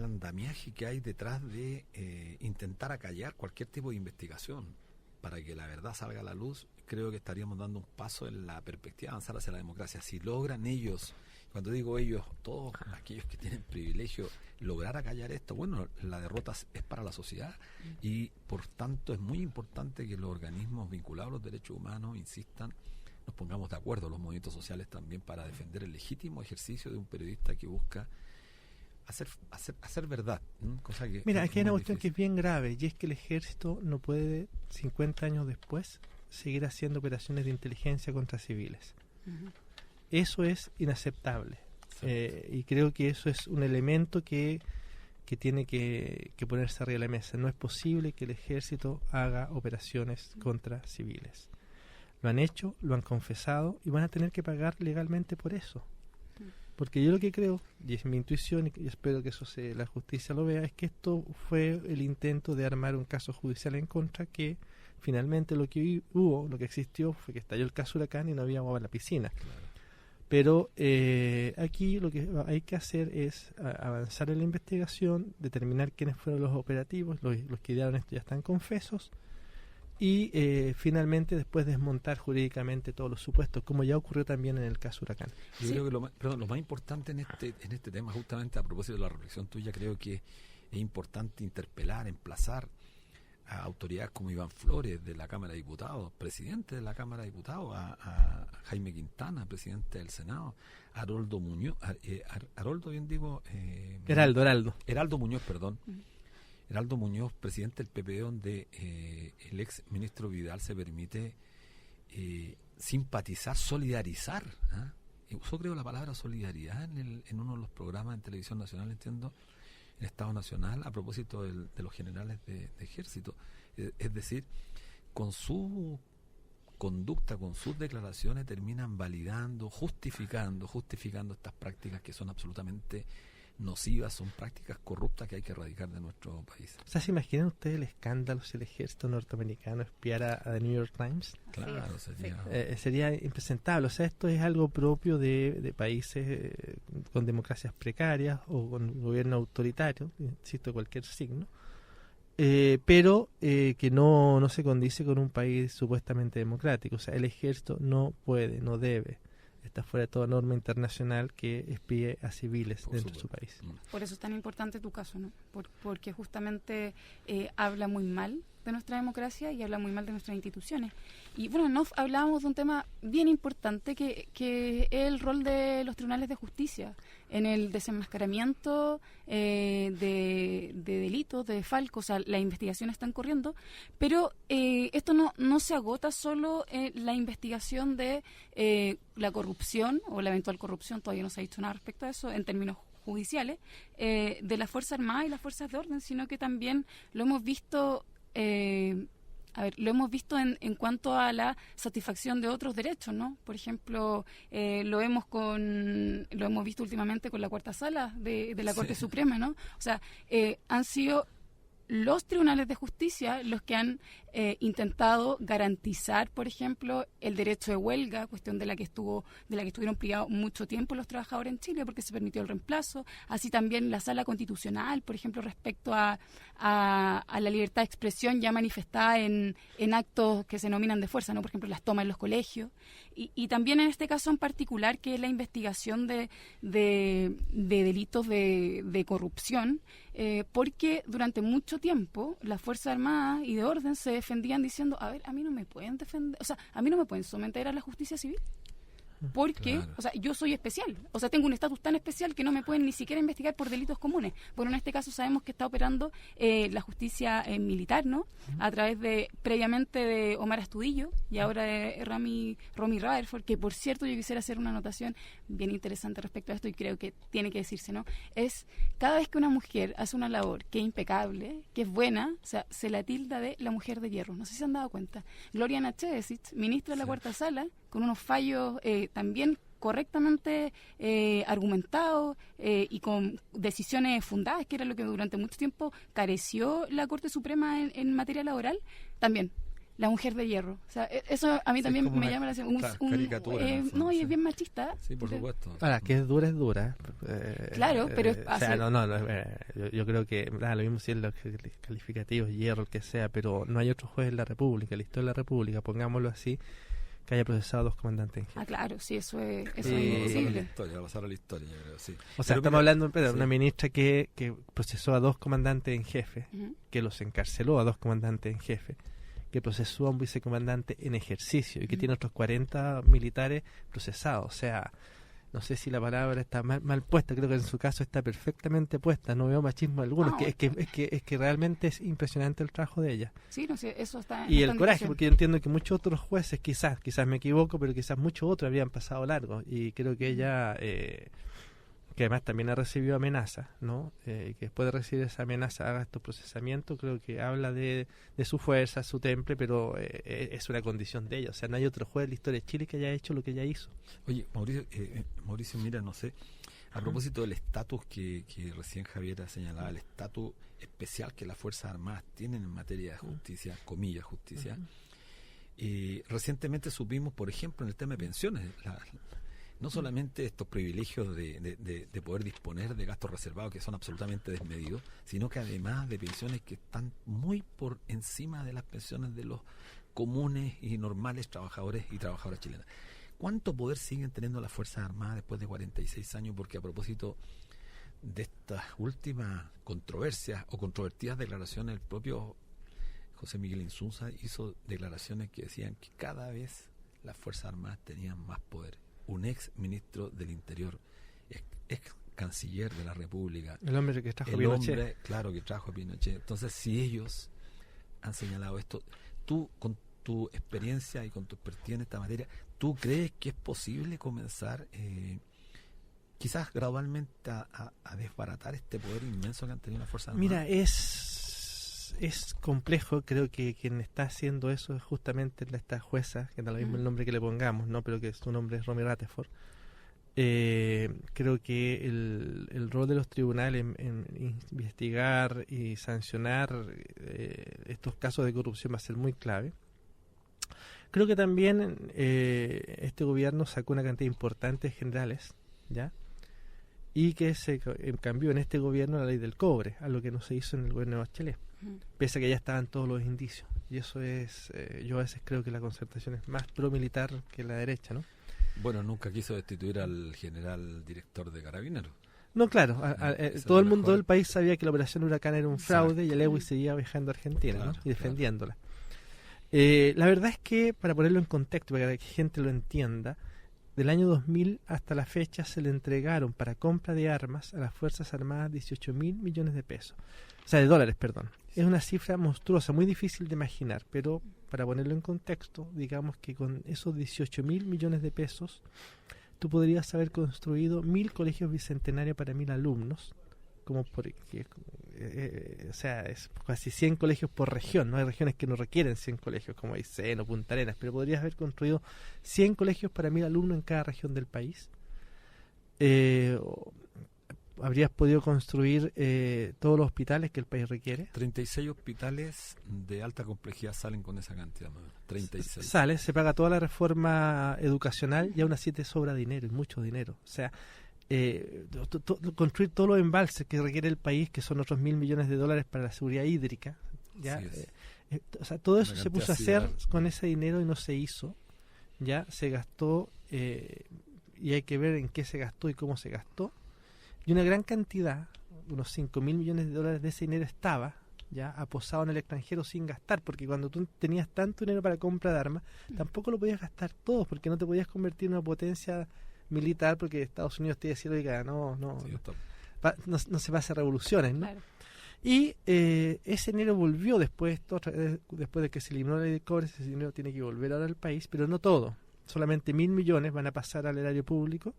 andamiaje que hay detrás de intentar acallar cualquier tipo de investigación para que la verdad salga a la luz, creo que estaríamos dando un paso en la perspectiva de avanzar hacia la democracia. Si logran ellos, cuando digo ellos, todos aquellos que tienen privilegio, lograr acallar esto, bueno, la derrota es para la sociedad y por tanto es muy importante que los organismos vinculados a los derechos humanos insistan, nos pongamos de acuerdo, los movimientos sociales también, para defender el legítimo ejercicio de un periodista que busca hacer verdad, ¿no? Cosa que mira, aquí hay una cuestión que es bien grave, y es que el ejército no puede, 50 años después, seguir haciendo operaciones de inteligencia contra civiles. Eso es inaceptable. Y creo que eso es un elemento que tiene que ponerse arriba de la mesa. No es posible que el ejército haga operaciones contra civiles. Lo han hecho, lo han confesado y van a tener que pagar legalmente por eso. Porque yo lo que creo, y es mi intuición, y espero que eso la justicia lo vea, es que esto fue el intento de armar un caso judicial en contra, que finalmente lo que existió fue que estalló el caso Huracán y no había agua en la piscina. Claro. Pero aquí lo que hay que hacer es avanzar en la investigación, determinar quiénes fueron los operativos, los que idearon esto ya están confesos, y finalmente después desmontar jurídicamente todos los supuestos, como ya ocurrió también en el caso Huracán. Yo creo que lo más importante en este tema, justamente a propósito de la reflexión tuya, creo que es importante interpelar, emplazar a autoridades como Iván Flores de la Cámara de Diputados, presidente de la Cámara de Diputados, a Jaime Quintana, presidente del Senado, Heraldo Muñoz, Heraldo Muñoz, presidente del PP, donde el ex ministro Vidal se permite simpatizar, solidarizar. Usó, creo, la palabra solidaridad en uno de los programas en Televisión Nacional, entiendo, en Estado Nacional, a propósito de los generales de ejército. Es decir, con su conducta, con sus declaraciones, terminan validando, justificando estas prácticas que son absolutamente nocivas, son prácticas corruptas que hay que erradicar de nuestro país. O sea, ¿se imaginan ustedes el escándalo si el ejército norteamericano espiara a The New York Times? Claro, sería impresentable. O sea, esto es algo propio de países con democracias precarias o con gobierno autoritario, insisto, cualquier signo, pero que no se condice con un país supuestamente democrático. O sea, el ejército no puede, no debe, está fuera de toda norma internacional que espíe a civiles dentro de su país. Por eso es tan importante tu caso, ¿no? Porque justamente habla muy mal de nuestra democracia y habla muy mal de nuestras instituciones. Y bueno, hablábamos de un tema bien importante que es el rol de los tribunales de justicia en el desenmascaramiento de delitos, de desfalcos. O sea, las investigaciones están corriendo, pero esto no se agota solo en la investigación de la corrupción o la eventual corrupción, todavía no se ha dicho nada respecto a eso en términos judiciales, de las Fuerzas Armadas y las Fuerzas de Orden, sino que también lo hemos visto lo hemos visto en cuanto a la satisfacción de otros derechos, ¿no? Por ejemplo, lo hemos visto últimamente con la Cuarta Sala de la Corte Suprema, ¿no? O sea, han sido los tribunales de justicia los que han intentado garantizar, por ejemplo, el derecho de huelga, cuestión de la que estuvieron privados mucho tiempo los trabajadores en Chile porque se permitió el reemplazo, así también la Sala Constitucional, por ejemplo, respecto a la libertad de expresión ya manifestada en actos que se denominan de fuerza, ¿no? Por ejemplo, las tomas en los colegios, y también en este caso en particular, que es la investigación de delitos de corrupción, porque durante mucho tiempo las Fuerzas Armadas y de Orden se defendían diciendo, a ver, a mí no me pueden defender, o sea, a mí no me pueden someter a la justicia civil, porque, claro, o sea, yo soy especial, o sea, tengo un estatus tan especial que no me pueden ni siquiera investigar por delitos comunes. Bueno, en este caso sabemos que está operando la justicia militar, ¿no? A través previamente de Omar Astudillo y ahora de Romy Rutherford, que por cierto yo quisiera hacer una anotación bien interesante respecto a esto y creo que tiene que decirse, ¿no? Es cada vez que una mujer hace una labor que es impecable, que es buena, o sea, se la tilda de la mujer de hierro. No sé si se han dado cuenta. Gloria Nachevsich, ministra de la Cuarta Sala, con unos fallos también correctamente argumentados y con decisiones fundadas, que era lo que durante mucho tiempo careció la Corte Suprema en materia laboral, también la mujer de hierro. O sea, eso a mí también me llama la atención. Caricatura. No, y es bien machista. Sí, por supuesto. Ahora, que es dura. Claro, pero... o sea, yo creo que lo mismo si es los calificativos, hierro, el que sea, pero no hay otro juez en la República, la historia de la República, pongámoslo así, que haya procesado a 2 comandantes en jefe. Claro, sí, eso es imposible. Va a pasar a la historia, yo creo, sí. O sea, estamos hablando de una ministra que procesó a 2 comandantes en jefe, que los encarceló a 2 comandantes en jefe, que procesó a un vicecomandante en ejercicio y que tiene otros 40 militares procesados. O sea, no sé si la palabra está mal puesta, creo que en su caso está perfectamente puesta, no veo machismo alguno, es que realmente es impresionante el trabajo de ella. Sí, no sé, eso está. Y el coraje, porque yo entiendo que muchos otros jueces, quizás me equivoco, pero quizás muchos otros habrían pasado largo, y creo que ella, que además también ha recibido amenazas, ¿no? Y que después de recibir esa amenaza haga estos procesamientos, creo que habla de su fuerza, su temple, pero es una condición de ella. O sea, no hay otro juez de la historia de Chile que haya hecho lo que ella hizo. Oye, Mauricio, mira, no sé, a propósito del estatus que recién Javier ha señalado, el estatus especial que las Fuerzas Armadas tienen en materia de justicia, comillas, justicia, recientemente supimos, por ejemplo, en el tema de pensiones, no solamente estos privilegios de poder disponer de gastos reservados que son absolutamente desmedidos, sino que además de pensiones que están muy por encima de las pensiones de los comunes y normales trabajadores y trabajadoras chilenas. ¿Cuánto poder siguen teniendo las Fuerzas Armadas después de 46 años? Porque a propósito de estas últimas controversias o controvertidas declaraciones, el propio José Miguel Insunza hizo declaraciones que decían que cada vez las Fuerzas Armadas tenían más poder. Un ex ministro del Interior, ex canciller de la República. El hombre que trajo Pinochet. Hombre, claro, que trajo a Pinochet. Entonces, si ellos han señalado esto, tú, con tu experiencia y con tu expertise en esta materia, ¿tú crees que es posible comenzar, quizás gradualmente, a desbaratar este poder inmenso que han tenido las Fuerzas Armadas? Mira, es complejo. Creo que quien está haciendo eso es justamente esta jueza, que da lo mismo el nombre que le pongamos, ¿no? Pero que su nombre es Romy Rateford. Creo que el rol de los tribunales en investigar y sancionar estos casos de corrupción va a ser muy clave. Creo que también este gobierno sacó una cantidad importante de generales, ¿ya? Y que se cambió en este gobierno la ley del cobre, a lo que no se hizo en el gobierno de Bachelet, pese a que ya estaban todos los indicios. Y eso es, yo a veces creo que la Concertación es más pro-militar que la derecha, ¿no? Bueno, nunca quiso destituir al general director de Carabineros. No, claro, todo el mundo del país sabía que la operación Huracán era un fraude. Exacto. Y el EWI seguía viajando a Argentina, claro, ¿no? Y defendiéndola. La verdad es que, para ponerlo en contexto, para que la gente lo entienda, del año 2000 hasta la fecha se le entregaron para compra de armas a las Fuerzas Armadas 18.000 millones de pesos. O sea, de dólares, perdón. Es una cifra monstruosa, muy difícil de imaginar, pero para ponerlo en contexto, digamos que con esos 18.000 millones de pesos, tú podrías haber construido 1.000 colegios bicentenarios para 1.000 alumnos, como o sea, es casi 100 colegios por región. No hay regiones que no requieren 100 colegios, como Aysén o Punta Arenas, pero podrías haber construido 100 colegios para 1.000 alumnos en cada región del país. Habrías podido construir todos los hospitales que el país requiere. 36 hospitales de alta complejidad salen con esa cantidad, 36. Sale, se paga toda la reforma educacional y aún así te sobra dinero, y mucho dinero. O sea, construir todos los embalses que requiere el país, que son otros 1.000 millones de dólares para la seguridad hídrica, ¿ya? O sea, todo eso se puso a hacer con ese dinero y no se hizo, ya se gastó, y hay que ver en qué se gastó y cómo se gastó, y una gran cantidad, unos 5.000 millones de dólares de ese dinero estaba ya aposado en el extranjero sin gastar, porque cuando tú tenías tanto dinero para compra de armas, tampoco lo podías gastar todo, porque no te podías convertir en una potencia militar, porque Estados Unidos te decía, oiga, no se va a hacer revoluciones, ¿no? Claro. Y ese dinero volvió después de que se eliminó la ley de cobre. Ese dinero tiene que volver ahora al país, pero no todo. Solamente 1.000 millones van a pasar al erario público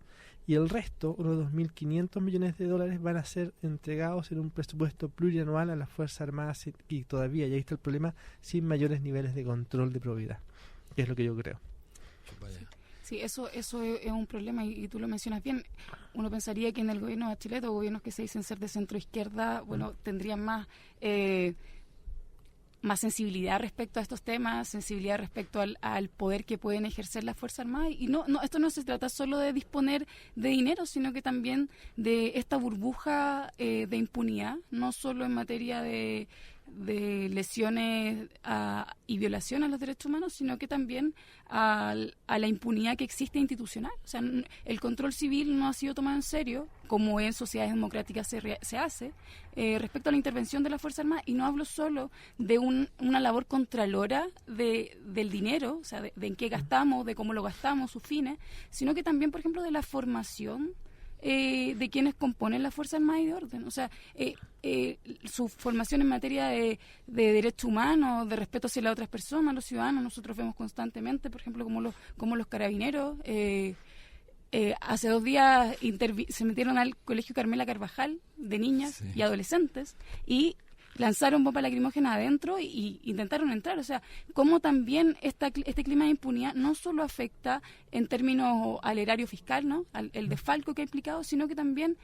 y el resto, unos 2.500 millones de dólares, van a ser entregados en un presupuesto plurianual a las Fuerzas Armadas y todavía, y ahí está el problema, sin mayores niveles de control de probidad, que es lo que yo creo. Sí, eso es un problema y tú lo mencionas bien. Uno pensaría que en el gobierno de Bachelet o gobiernos que se dicen ser de centro izquierda, bueno, tendrían más sensibilidad respecto a estos temas, sensibilidad respecto al poder que pueden ejercer las Fuerzas Armadas. Y no, esto no se trata solo de disponer de dinero, sino que también de esta burbuja de impunidad, no solo en materia de lesiones y violación a los derechos humanos, sino que también a la impunidad que existe institucional. O sea, el control civil no ha sido tomado en serio, como en sociedades democráticas se hace, respecto a la intervención de las Fuerzas Armadas, y no hablo solo de una labor contralora del dinero, o sea, de en qué gastamos, de cómo lo gastamos, sus fines, sino que también, por ejemplo, de la formación de quienes componen las Fuerzas Armadas y de orden. O sea, su formación en materia de derechos humanos, de respeto hacia las otras personas, los ciudadanos. Nosotros vemos constantemente, por ejemplo, como los carabineros hace 2 días se metieron al Colegio Carmela Carvajal de niñas y adolescentes y lanzaron bomba lacrimógena adentro y intentaron entrar. O sea, cómo también este clima de impunidad no solo afecta en términos al erario fiscal, ¿no? El desfalco que ha implicado, sino que también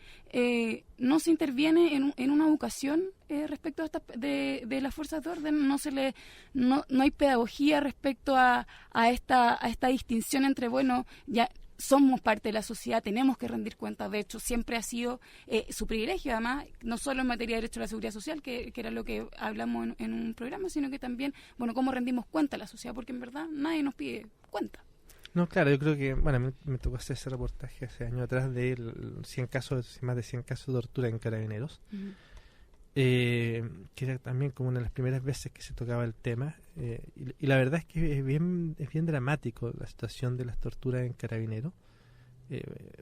no se interviene en una educación respecto a de las fuerzas de orden. No hay pedagogía respecto a esta distinción entre, bueno, ya somos parte de la sociedad, tenemos que rendir cuentas. De hecho, siempre ha sido su privilegio, además, no solo en materia de derecho a la seguridad social, que era lo que hablamos en un programa, sino que también, bueno, cómo rendimos cuenta a la sociedad, porque en verdad nadie nos pide cuenta. No, claro, yo creo que, bueno, me tocó hacer ese reportaje hace años atrás de más de 100 casos de tortura en Carabineros, que era también como una de las primeras veces que se tocaba el tema, y la verdad es que es bien dramático la situación de las torturas en Carabineros,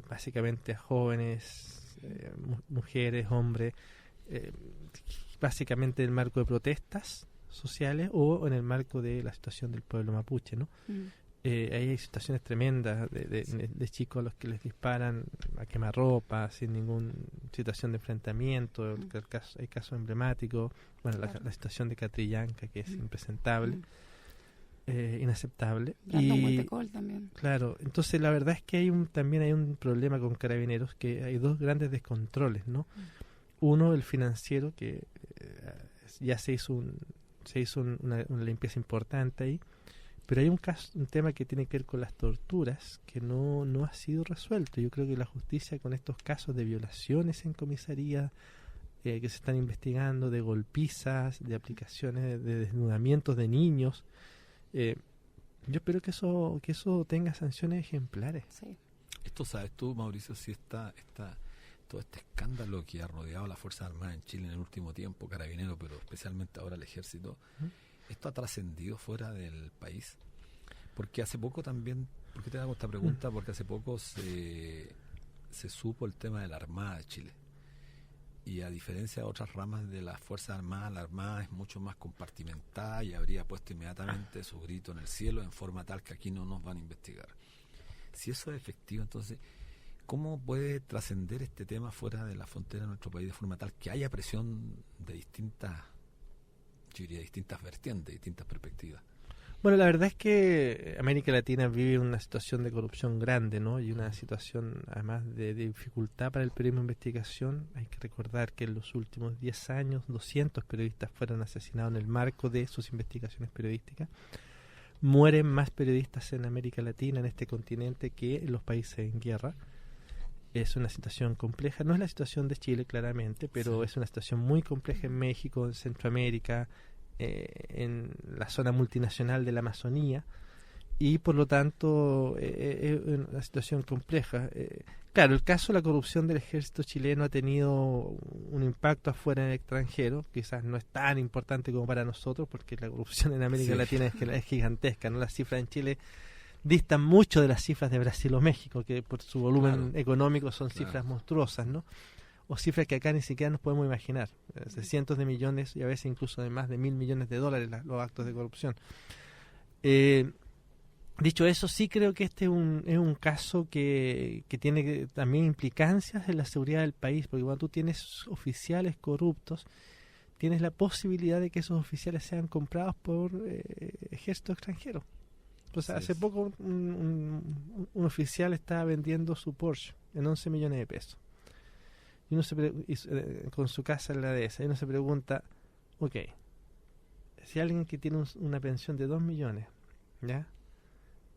básicamente a jóvenes, mujeres, hombres, básicamente en el marco de protestas sociales o en el marco de la situación del pueblo mapuche, ¿no? Ahí hay situaciones tremendas de chicos a los que les disparan a quemarropa sin ninguna situación de enfrentamiento. Hay casos emblemáticos. Bueno, claro. la situación de Catrillanca, que es impresentable, inaceptable. Y también. Claro, entonces la verdad es que también hay un problema con Carabineros, que hay 2 grandes descontroles, ¿no? Uno, el financiero, que ya se hizo una limpieza importante ahí. Pero hay un tema que tiene que ver con las torturas que no ha sido resuelto. Yo creo que la justicia, con estos casos de violaciones en comisaría que se están investigando, de golpizas, de aplicaciones de desnudamientos de niños, yo espero que eso tenga sanciones ejemplares. Sí. Esto sabes tú, Mauricio, si todo este escándalo que ha rodeado a las Fuerzas Armadas en Chile en el último tiempo, Carabineros, pero especialmente ahora el Ejército, ¿esto ha trascendido fuera del país? Porque hace poco también, ¿por qué te hago esta pregunta? Porque hace poco se supo el tema de la Armada de Chile. Y a diferencia de otras ramas de las Fuerzas Armadas, la Armada es mucho más compartimentada y habría puesto inmediatamente su grito en el cielo en forma tal que aquí no nos van a investigar. Si eso es efectivo, entonces, ¿cómo puede trascender este tema fuera de la frontera de nuestro país de forma tal que haya presión de distintas vertientes, distintas perspectivas? Bueno, la verdad es que América Latina vive una situación de corrupción grande, ¿no? Y una situación, además, de dificultad para el periodismo de investigación. Hay que recordar que en los últimos 10 años, 200 periodistas fueron asesinados en el marco de sus investigaciones periodísticas. Mueren más periodistas en América Latina, en este continente, que en los países en guerra. Es una situación compleja. No es la situación de Chile, claramente, pero es una situación muy compleja en México, en Centroamérica, en la zona multinacional de la Amazonía, y por lo tanto es una situación compleja. Claro, el caso de la corrupción del ejército chileno ha tenido un impacto afuera en el extranjero, quizás no es tan importante como para nosotros, porque la corrupción en América Latina es gigantesca, ¿no? Las cifras en Chile distan mucho de las cifras de Brasil o México, que por su volumen económico son cifras monstruosas, ¿no? O cifras que acá ni siquiera nos podemos imaginar, de cientos de millones y a veces incluso de más de $1.000 millones los actos de corrupción. Dicho eso, sí creo que este es un caso que tiene también implicancias en la seguridad del país, porque cuando tú tienes oficiales corruptos, tienes la posibilidad de que esos oficiales sean comprados por ejército extranjero. Pues hace poco un oficial estaba vendiendo su Porsche en 11 millones de pesos. Y uno con su casa en la dehesa, y uno se pregunta, ok, si alguien que tiene una pensión de 2 millones, ¿ya?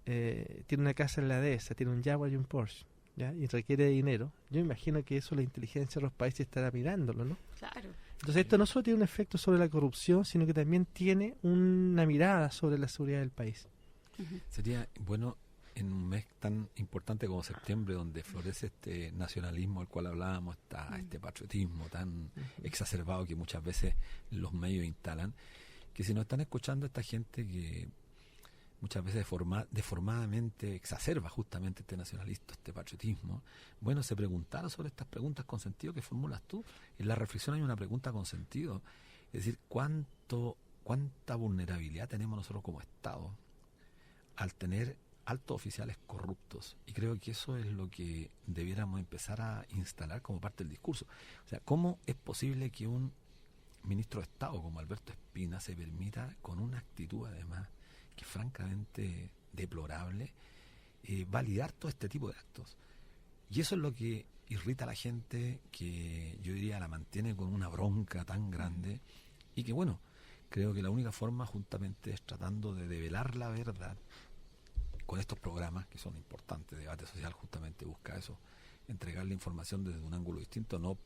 Tiene una casa en la dehesa, tiene un Jaguar y un Porsche, ¿ya? Y requiere dinero, yo imagino que eso la inteligencia de los países estará mirándolo, ¿no? Claro. Entonces esto no solo tiene un efecto sobre la corrupción, sino que también tiene una mirada sobre la seguridad del país. Sería bueno en un mes tan importante como septiembre, donde florece este nacionalismo al cual hablábamos, este patriotismo tan exacerbado que muchas veces los medios instalan, que si nos están escuchando esta gente que muchas veces deformadamente exacerba justamente este nacionalismo, este patriotismo, bueno, se preguntaron sobre estas preguntas con sentido que formulas tú. En la reflexión hay una pregunta con sentido, es decir, ¿cuánta vulnerabilidad tenemos nosotros como Estado al tener altos oficiales corruptos. Y creo que eso es lo que debiéramos empezar a instalar como parte del discurso. O sea, ¿cómo es posible que un ministro de Estado como Alberto Espina se permita, con una actitud además que es francamente deplorable, validar todo este tipo de actos? Y eso es lo que irrita a la gente, que yo diría la mantiene con una bronca tan grande, y que bueno, creo que la única forma justamente es tratando de develar la verdad con estos programas que son importantes. Debate Social justamente busca eso, entregar la información desde un ángulo distinto, no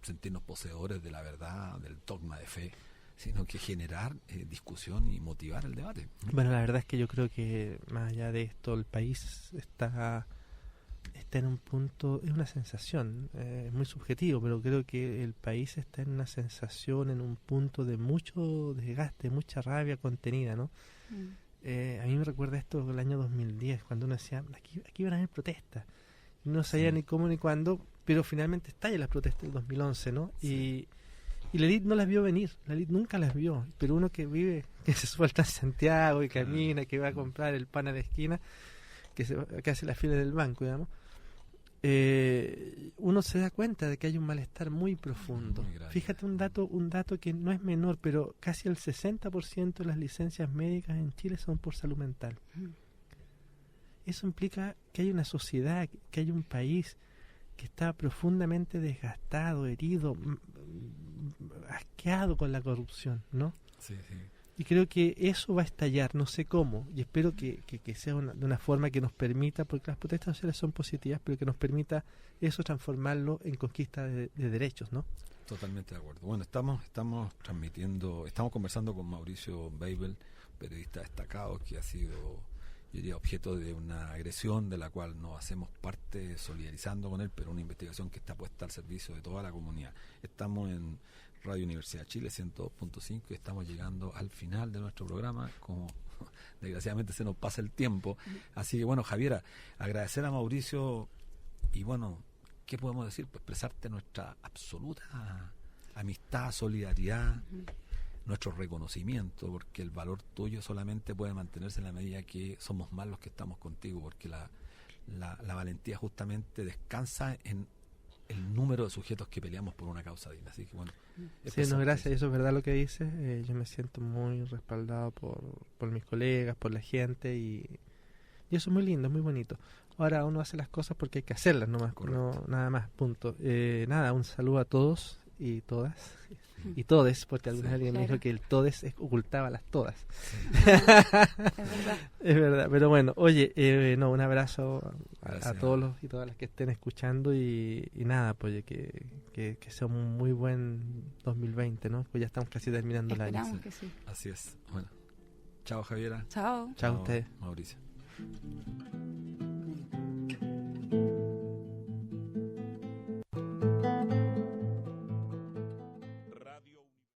sentirnos poseedores de la verdad, del dogma de fe, sino que generar discusión y motivar el debate. Bueno, la verdad es que yo creo que más allá de esto, el país está en un punto, es una sensación, es muy subjetivo, pero creo que el país está en una sensación, en un punto de mucho desgaste, mucha rabia contenida, ¿no? A mí me recuerda esto del año 2010, cuando uno decía, aquí van a haber protestas. No sabía ni cómo ni cuándo, pero finalmente estallan las protestas del 2011, ¿no? Sí. Y la élite no las vio venir, la élite nunca las vio, pero uno que vive, que se suelta en Santiago y camina, que va a comprar el pan a la esquina, que hace la fila del banco, digamos, uno se da cuenta de que hay un malestar muy profundo. Muy grande. Fíjate un dato que no es menor, pero casi el 60% de las licencias médicas en Chile son por salud mental. Eso implica que hay una sociedad, que hay un país que está profundamente desgastado, herido, asqueado con la corrupción, ¿no? Sí. Y creo que eso va a estallar, no sé cómo, y espero que sea de una forma que nos permita, porque las protestas sociales son positivas, pero que nos permita eso transformarlo en conquista de derechos, ¿no? Totalmente de acuerdo. Bueno, estamos conversando con Mauricio Weibel, periodista destacado, que ha sido, yo diría, objeto de una agresión de la cual nos hacemos parte solidarizando con él, pero una investigación que está puesta al servicio de toda la comunidad. Estamos en Radio Universidad de Chile 102.5 y estamos llegando al final de nuestro programa, como desgraciadamente se nos pasa el tiempo. Así que bueno, Javiera, agradecer a Mauricio y bueno, ¿qué podemos decir? Pues expresarte nuestra absoluta amistad, solidaridad, nuestro reconocimiento, porque el valor tuyo solamente puede mantenerse en la medida que somos más los que estamos contigo, porque la valentía justamente descansa en el número de sujetos que peleamos por una causa digna. Así que bueno, sí, no, gracias, eso es verdad lo que dices. Yo me siento muy respaldado por mis colegas, por la gente, y eso es muy lindo, muy bonito. Ahora uno hace las cosas porque hay que hacerlas nomás, no, nada más, punto. Nada, un saludo a todos y todas y todes, porque alguna vez alguien me dijo que el todes ocultaba las todas. Es verdad. Es verdad, pero bueno, oye, un abrazo a todos los y todas las que estén escuchando, y nada, pues que sea un muy buen 2020, ¿no? Pues ya estamos casi terminando el año. Esperamos que sí. Así es. Bueno, chao Javiera. Chao. Chao a ustedes. Mauricio.